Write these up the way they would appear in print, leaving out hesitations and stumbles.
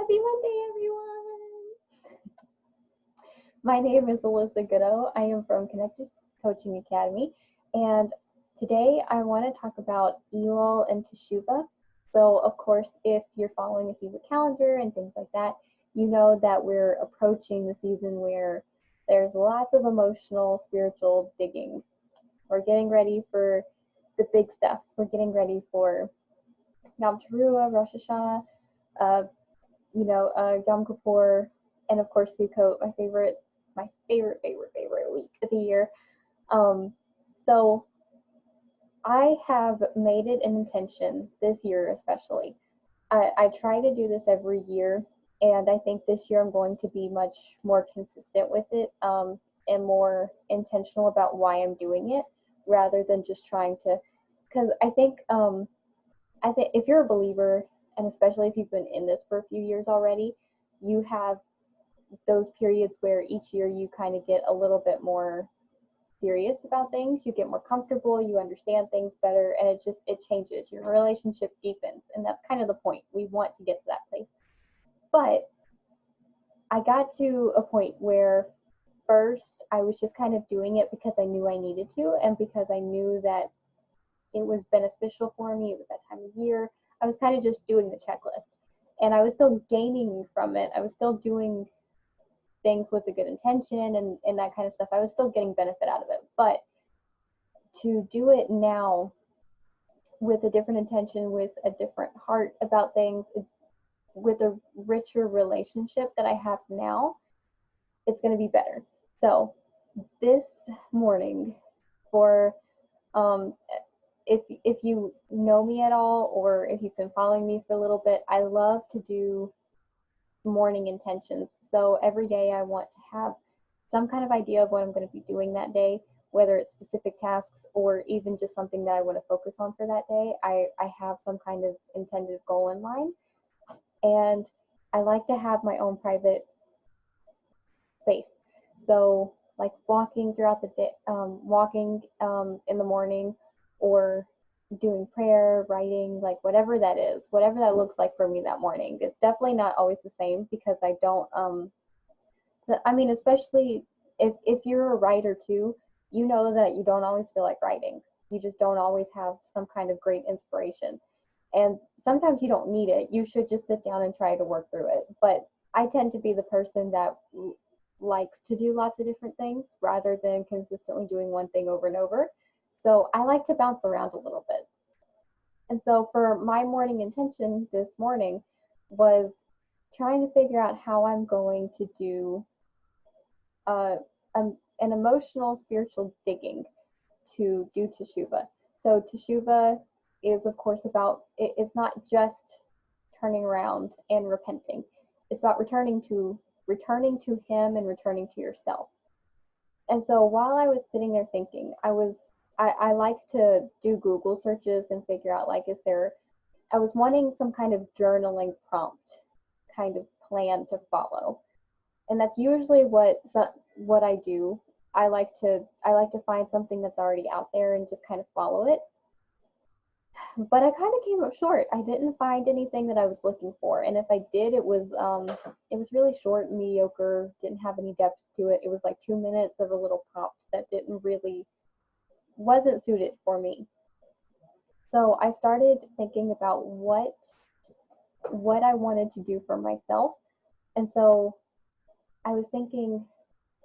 Happy Monday, everyone! My name is Alyssa Goodeaux. I am from Connected Coaching Academy, and today I want to talk about Elul and Teshuva. So, of course, if you're following a Teshuva calendar and things like that, you know that we're approaching the season where there's lots of emotional, spiritual digging. We're getting ready for the big stuff. We're getting ready for Yom Teruah, Rosh Hashanah, Yom Kippur, and of course Sukkot, my favorite week of the year. So I have made it an intention this year, especially. I try to do this every year, and I think this year I'm going to be much more consistent with it, and more intentional about why I'm doing it, rather than just trying to. Because I think if you're a believer, and especially if you've been in this for a few years already, you have those periods where each year you kind of get a little bit more serious about things. You get more comfortable, you understand things better, and it changes. Your relationship deepens, and that's kind of the point. We want to get to that place. But I got to a point where first I was just kind of doing it because I knew I needed to, and because I knew that it was beneficial for me. It was that time of year. I was kind of just doing the checklist, and I was still gaining from it. I was still doing things with a good intention and that kind of stuff. I was still getting benefit out of it. But to do it now with a different intention, with a different heart about things, it's with a richer relationship that I have now, it's going to be better. So this morning, for if you know me at all, or if you've been following me for a little bit, I love to do morning intentions. So every day I want to have some kind of idea of what I'm going to be doing that day, whether it's specific tasks or even just something that I want to focus on for that day. I have some kind of intended goal in mind, and I like to have my own private space. So like walking throughout the day, in the morning, or doing prayer, writing, like whatever that is, whatever that looks like for me that morning. It's definitely not always the same, because I don't, especially if you're a writer too, you know that you don't always feel like writing. You just don't always have some kind of great inspiration. And sometimes you don't need it. You should just sit down and try to work through it. But I tend to be the person that likes to do lots of different things rather than consistently doing one thing over and over. So I like to bounce around a little bit. And so for my morning intention this morning was trying to figure out how I'm going to do an emotional, spiritual digging to do Teshuva. So Teshuva is, of course, it's not just turning around and repenting. It's about returning to Him and returning to yourself. And so while I was sitting there thinking, I like to do Google searches and figure out, like, I was wanting some kind of journaling prompt kind of plan to follow. And that's usually what I do. I like to find something that's already out there and just kind of follow it. But I kind of came up short. I didn't find anything that I was looking for, and if I did, it was really short, mediocre, didn't have any depth to it. It was like 2 minutes of a little prompt that wasn't suited for me. So I started thinking about what I wanted to do for myself, and so I was thinking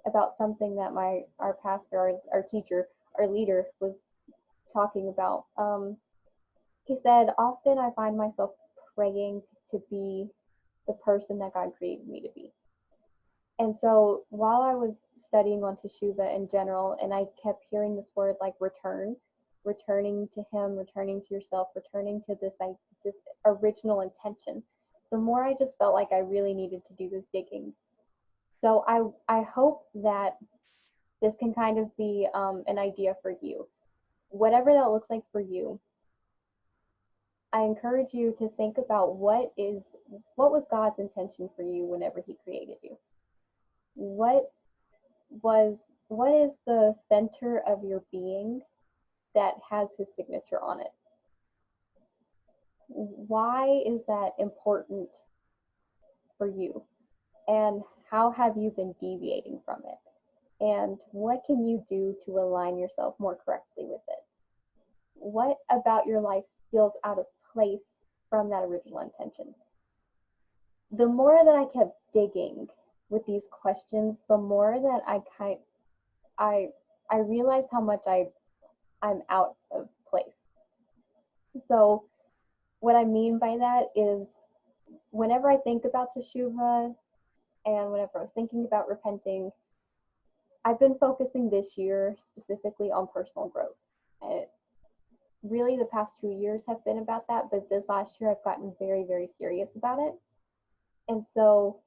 about something that our pastor, our teacher, our leader was talking about. He said, often I find myself praying to be the person that God created me to be. And so while I was studying on Teshuva in general, and I kept hearing this word like returning to Him, returning to yourself, returning to this original intention, the more I just felt like I really needed to do this digging. So I hope that this can kind of be an idea for you. Whatever that looks like for you, I encourage you to think about what was God's intention for you whenever He created you. What is the center of your being that has His signature on it? Why is that important for you? And how have you been deviating from it? And what can you do to align yourself more correctly with it? What about your life feels out of place from that original intention? The more that I kept digging with these questions, the more that I realized how much I'm out of place. So what I mean by that is whenever I think about Teshuva and whenever I was thinking about repenting, I've been focusing this year specifically on personal growth. And really the past 2 years have been about that, but this last year I've gotten very, very serious about it. And so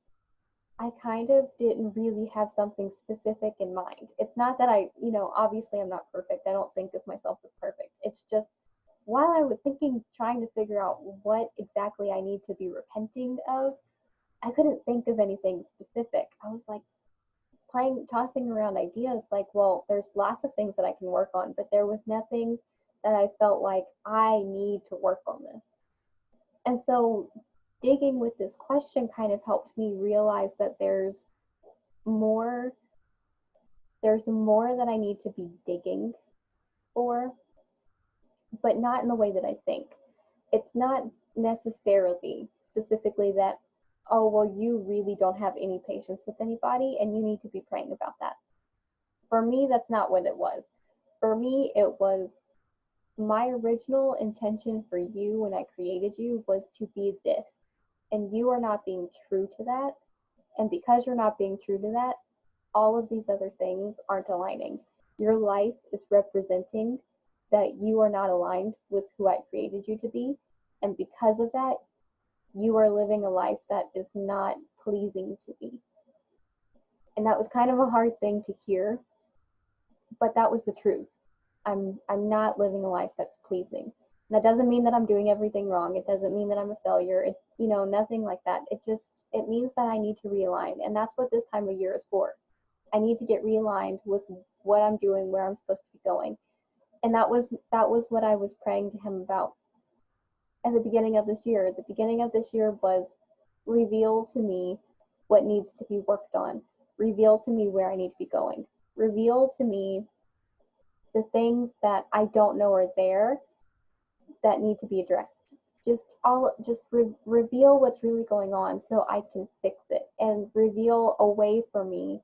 I kind of didn't really have something specific in mind. It's not that obviously I'm not perfect. I don't think of myself as perfect. It's just while I was trying to figure out what exactly I need to be repenting of, I couldn't think of anything specific. I was like tossing around ideas like, well, there's lots of things that I can work on, but there was nothing that I felt like I need to work on this. And so digging with this question kind of helped me realize that there's more that I need to be digging for, but not in the way that I think. It's not necessarily specifically that, oh, well, you really don't have any patience with anybody and you need to be praying about that. For me, that's not what it was. For me, it was my original intention for you when I created you was to be this. And you are not being true to that. And because you're not being true to that, all of these other things aren't aligning. Your life is representing that you are not aligned with who I created you to be. And because of that, you are living a life that is not pleasing to me. And that was kind of a hard thing to hear, but that was the truth. I'm not living a life that's pleasing. And that doesn't mean that I'm doing everything wrong. It doesn't mean that I'm a failure. Nothing like that. It means that I need to realign. And that's what this time of year is for. I need to get realigned with what I'm doing, where I'm supposed to be going. And that was what I was praying to him about at the beginning of this year. The beginning of this year was reveal to me what needs to be worked on. Reveal to me where I need to be going. Reveal to me the things that I don't know are there that need to be addressed. Reveal what's really going on so I can fix it, and reveal a way for me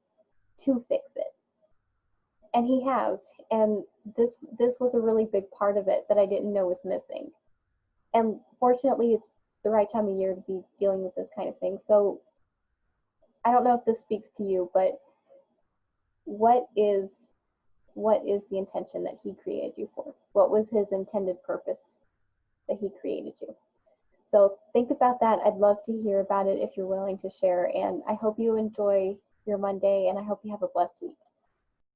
to fix it. And he has, and this was a really big part of it that I didn't know was missing. And fortunately, it's the right time of year to be dealing with this kind of thing. So I don't know if this speaks to you, but what is the intention that he created you for? What was his intended purpose that he created you? So think about that. I'd love to hear about it if you're willing to share. And I hope you enjoy your Monday, and I hope you have a blessed week.